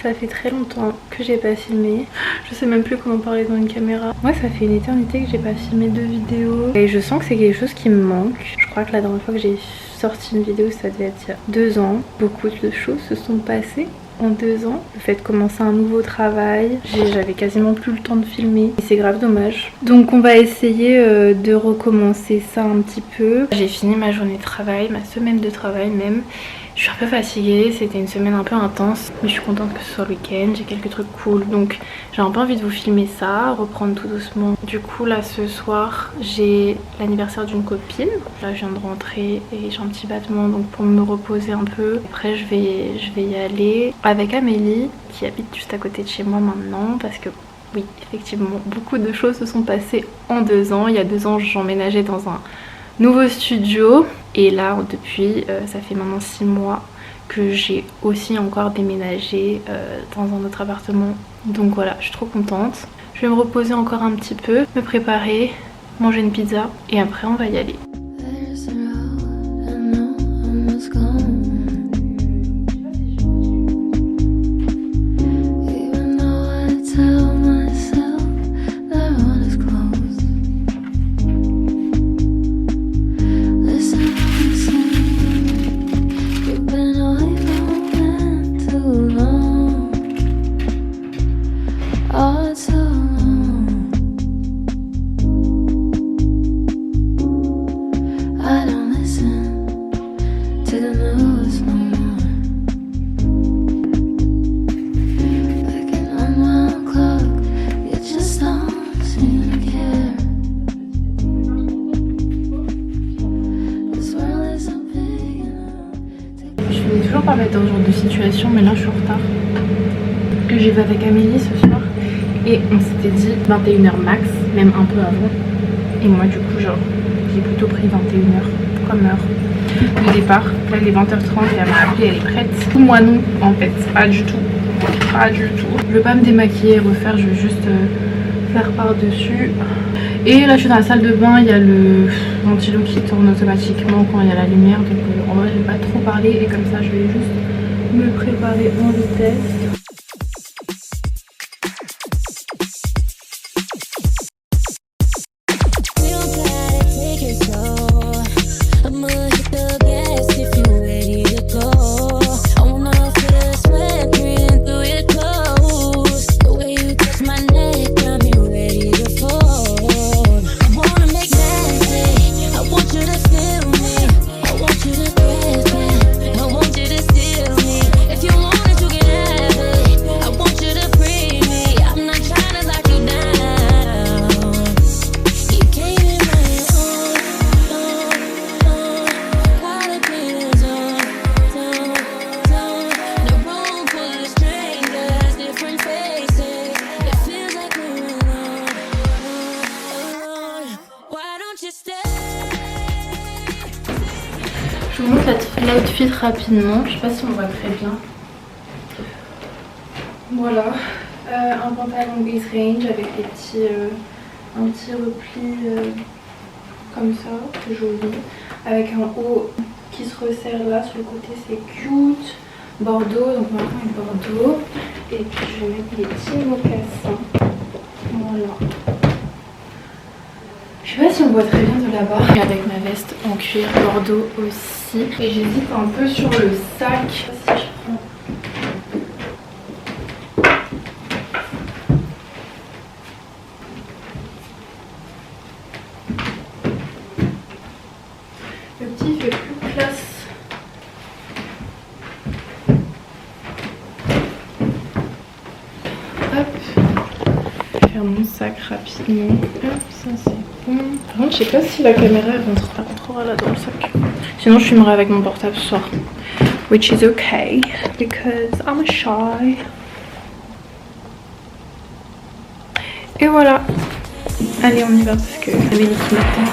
Ça fait très longtemps que j'ai pas filmé. Je sais même plus comment parler dans une caméra. Ouais, ça fait une éternité que j'ai pas filmé de vidéo. Et je sens que c'est quelque chose qui me manque. Je crois que la dernière fois que j'ai sorti une vidéo, ça devait être il y a 2 ans. Beaucoup de choses se sont passées en 2 ans. Le fait de commencer un nouveau travail, j'avais quasiment plus le temps de filmer. Et c'est grave dommage. Donc on va essayer de recommencer ça un petit peu. J'ai fini ma journée de travail, ma semaine de travail même. Je suis un peu fatiguée, c'était une semaine un peu intense, mais je suis contente que ce soit le week-end, j'ai quelques trucs cool, donc j'ai un peu envie de vous filmer ça, reprendre tout doucement. Du coup là ce soir j'ai l'anniversaire d'une copine, là je viens de rentrer et j'ai un petit battement, donc pour me reposer un peu. Après je vais y aller avec Amélie qui habite juste à côté de chez moi maintenant, parce que oui effectivement beaucoup de choses se sont passées en 2 ans. Il y a 2 ans j'emménageais dans un nouveau studio et là depuis ça fait maintenant 6 mois que j'ai aussi encore déménagé dans un autre appartement, donc voilà je suis trop contente. Je vais me reposer encore un petit peu, me préparer, manger une pizza et après on va y aller. Pas mettre dans ce genre de situation, mais là je suis en retard. Que j'y vais avec Amélie ce soir et on s'était dit 21h max, même un peu avant. Et moi du coup genre j'ai plutôt pris 21h comme heure de départ. Là il est 20h30 et elle m'a appelé, elle est prête. Moi non en fait, pas du tout. Pas du tout. Je veux pas me démaquiller et refaire, je veux juste faire par dessus. Et là je suis dans la salle de bain, il y a le ventilo qui tourne automatiquement quand il y a la lumière, donc en vrai je vais pas trop parler et comme ça je vais juste me préparer en vitesse. Je vous montre l'outfit rapidement, je sais pas si on voit très bien. Voilà, un pantalon base range avec des petits, un petit repli comme ça, joli, avec un haut qui se resserre là sur le côté, c'est cute. Bordeaux, donc maintenant il est Bordeaux. Et puis je vais mettre les petits mocassins. Voilà. Je sais pas si on voit très bien de là-bas. Avec ma veste en cuir Bordeaux aussi. Et j'hésite un peu sur le sac. Si je prends. Le petit fait plus classe. Hop. Je vais faire mon sac rapidement. Hop, ça c'est bon. Par contre, je sais pas si la caméra rentrera là dans le sac. Sinon, je filmerai avec mon portable ce soir. Which is okay, because I'm shy. Et voilà. Allez, on y va parce que Amélie qui m'attend.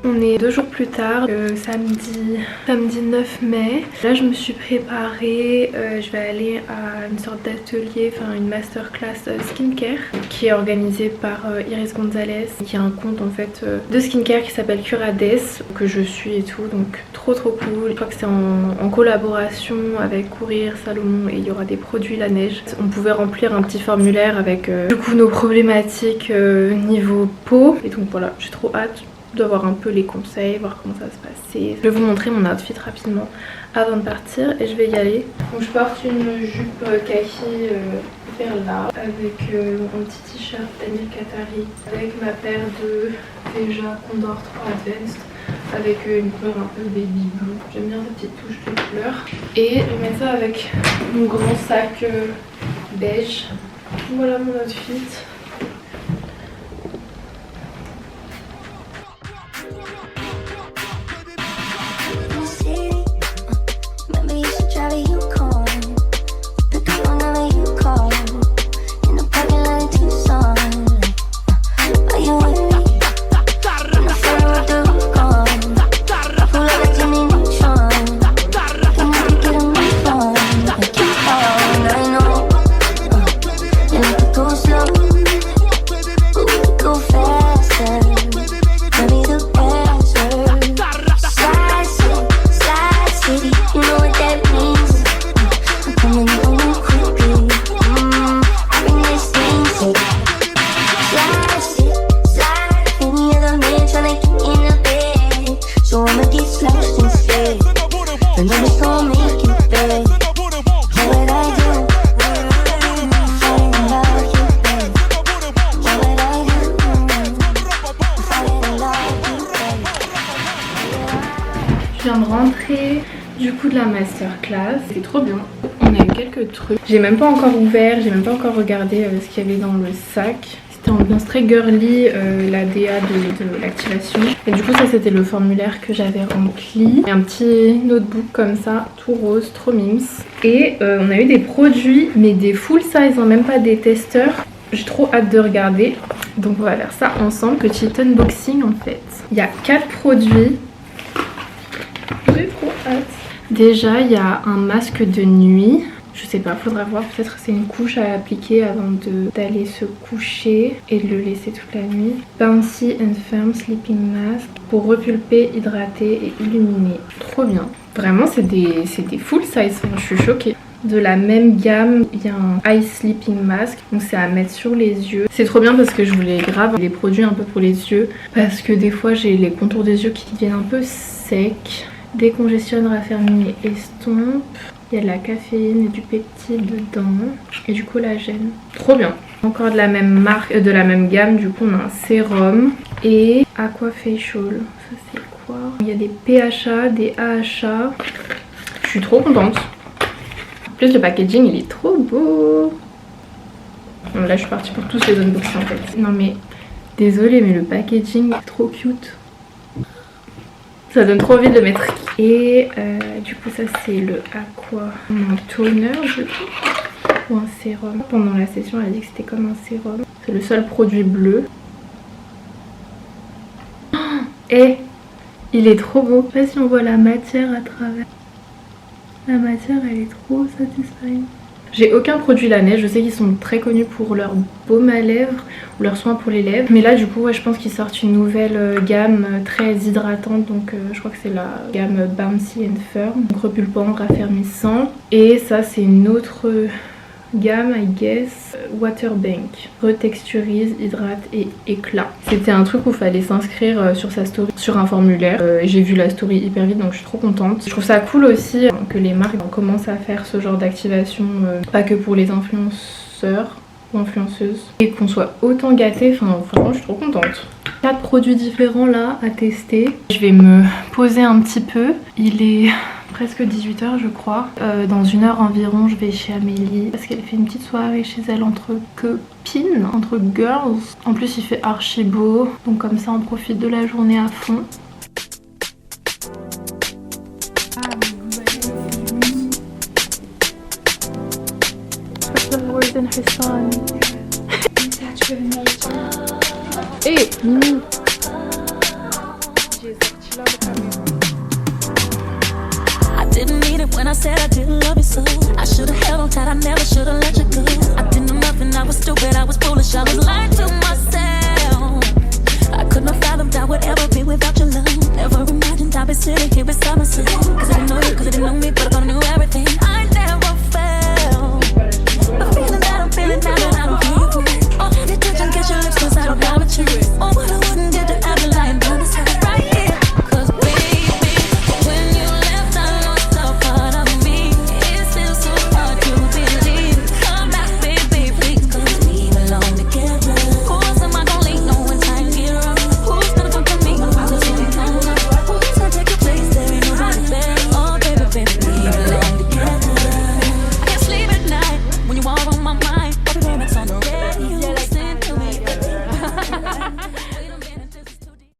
On est 2 jours plus tard, samedi 9 mai. Là je me suis préparée, je vais aller à une sorte d'atelier, enfin une masterclass skincare qui est organisée par Iris Gonzalez, qui a un compte en fait de skincare qui s'appelle Curades, que je suis et tout, donc trop cool. Je crois que c'est en collaboration avec Courir, Salomon, et il y aura des produits La Neige. On pouvait remplir un petit formulaire avec du coup nos problématiques niveau peau, et donc voilà, j'ai trop hâte d'avoir un peu les conseils, voir comment ça va se passer. Je vais vous montrer mon outfit rapidement avant de partir et je vais y aller. Donc je porte une jupe kaki hyper large avec un petit t-shirt Daniel Katari avec ma paire de Veja Condor 3 Advanced avec une couleur un peu baby blue. J'aime bien cette petite touche de couleur. Et je vais mettre ça avec mon grand sac beige. Voilà mon outfit. Je viens de rentrer du coup de la masterclass, c'est trop bien. On a eu quelques trucs. J'ai même pas encore ouvert, j'ai même pas encore regardé ce qu'il y avait dans le sac. C'était ambiance très girly, la DA de l'activation. Et du coup ça c'était le formulaire que j'avais rempli. Un petit notebook comme ça, tout rose, trop mimes. Et on a eu des produits, mais des full size, hein, même pas des testeurs. J'ai trop hâte de regarder. Donc on va faire ça ensemble. Petit unboxing en fait. Il y a 4 produits. J'ai trop hâte. Déjà il y a un masque de nuit. Je sais pas, faudra voir, peut-être c'est une couche à appliquer avant d'aller se coucher et de le laisser toute la nuit. Bouncy and Firm Sleeping Mask pour repulper, hydrater et illuminer. Trop bien. Vraiment c'est des full size, je suis choquée. De la même gamme, il y a un Eye Sleeping Mask, donc c'est à mettre sur les yeux. C'est trop bien parce que je voulais grave les produits un peu pour les yeux, parce que des fois j'ai les contours des yeux qui deviennent un peu secs. Décongestionne, raffermit et estompe. Il y a de la caféine et du peptide dedans et du collagène. Trop bien. Encore de la même marque, de la même gamme, du coup on a un sérum et Aqua Facial. Ça c'est quoi? Il y a des PHA, des AHA. Je suis trop contente. En plus le packaging il est trop beau. Bon, là je suis partie pour tous les unboxings en fait. Non mais désolée mais le packaging est trop cute. Ça donne trop envie de le mettre. Et du coup ça c'est le Aqua, un toner je crois, ou un sérum. Pendant la session elle a dit que c'était comme un sérum. C'est le seul produit bleu. Et il est trop beau. Je sais pas si on voit la matière à travers. La matière elle est trop satisfying. J'ai aucun produit Laneige, je sais qu'ils sont très connus pour leur baume à lèvres ou leurs soins pour les lèvres. Mais là du coup ouais, je pense qu'ils sortent une nouvelle gamme très hydratante. Donc je crois que c'est la gamme Bouncy and Firm. Donc repulpant, raffermissant. Et ça c'est une autre gamme I guess, Water Bank. Retexturise, hydrate et éclat. C'était un truc où il fallait s'inscrire sur sa story, sur un formulaire. J'ai vu la story hyper vite donc je suis trop contente. Je trouve ça cool aussi que les marques commencent à faire ce genre d'activation, pas que pour les influenceurs ou influenceuses. Et qu'on soit autant gâtés, enfin franchement je suis trop contente. 4 produits différents là à tester. Je vais me poser un petit peu. Il est presque 18h je crois. Dans 1 heure environ je vais chez Amélie parce qu'elle fait une petite soirée chez elle entre copines, entre girls. En plus il fait archi beau, donc comme ça on profite de la journée à fond. Hey Mimi, didn't mean it when I said I didn't love you so. I should've held on tight, I never should've let you go. I didn't know nothing, I was stupid, I was foolish, I was lying to myself. I couldn't have fathomed I would ever be without your love. Never imagined I'd be sitting here beside myself. Cause I didn't know you, cause I didn't know me, but I thought I knew everything. I never felt the feeling that I'm feeling now that I don't hear your voice. Oh, the attention, kiss your lips, cause I don't have a choice. Oh, what I wouldn't do to have you lying by the side right here. Cause baby, when you left I lost a part of me. It's still so hard to believe. Come back baby, please, cause we belong together. Who else am I gonna lean on when times get rough? Who's gonna come to me when I'm losing time? Who's gonna take your place? There ain't nobody there. Oh baby, baby, we belong together. I can't sleep at night when you are on my mind. Every time it's on the radio, listen to me. Wait a minute, this is too deep.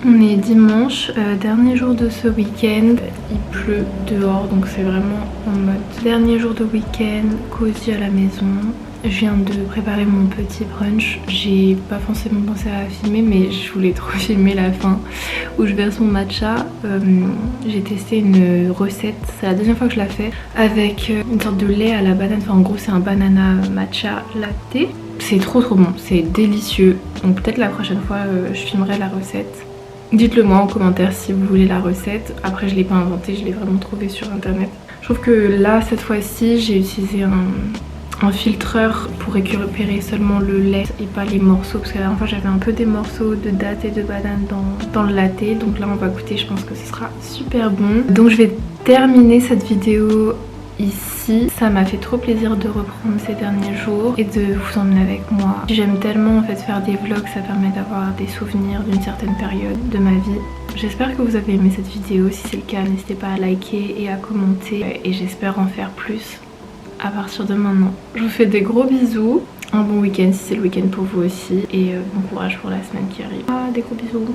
on est dimanche, dernier jour de ce week-end. Il pleut dehors donc c'est vraiment en mode dernier jour de week-end, cosy à la maison. Je viens de préparer mon petit brunch. J'ai pas forcément pensé à filmer mais je voulais trop filmer la fin où je verse mon matcha. J'ai testé une recette, c'est la deuxième fois que je la fais, avec une sorte de lait à la banane. Enfin en gros c'est un banana matcha latte. C'est trop bon, c'est délicieux. Donc peut-être la prochaine fois je filmerai la recette. Dites-le moi en commentaire si vous voulez la recette. Après je l'ai pas inventée, je l'ai vraiment trouvée sur internet. Je trouve que là cette fois-ci j'ai utilisé un filtreur pour récupérer seulement le lait et pas les morceaux, parce que la dernière fois j'avais un peu des morceaux de date et de banane dans le latte. Donc là on va goûter, je pense que ce sera super bon. Donc je vais terminer cette vidéo ici. Ça m'a fait trop plaisir de reprendre ces derniers jours et de vous emmener avec moi. J'aime tellement en fait faire des vlogs, ça permet d'avoir des souvenirs d'une certaine période de ma vie. J'espère que vous avez aimé cette vidéo. Si c'est le cas, n'hésitez pas à liker et à commenter. Et j'espère en faire plus à partir de maintenant. Je vous fais des gros bisous. Un bon week-end si c'est le week-end pour vous aussi. Et bon courage pour la semaine qui arrive. Ah, des gros bisous.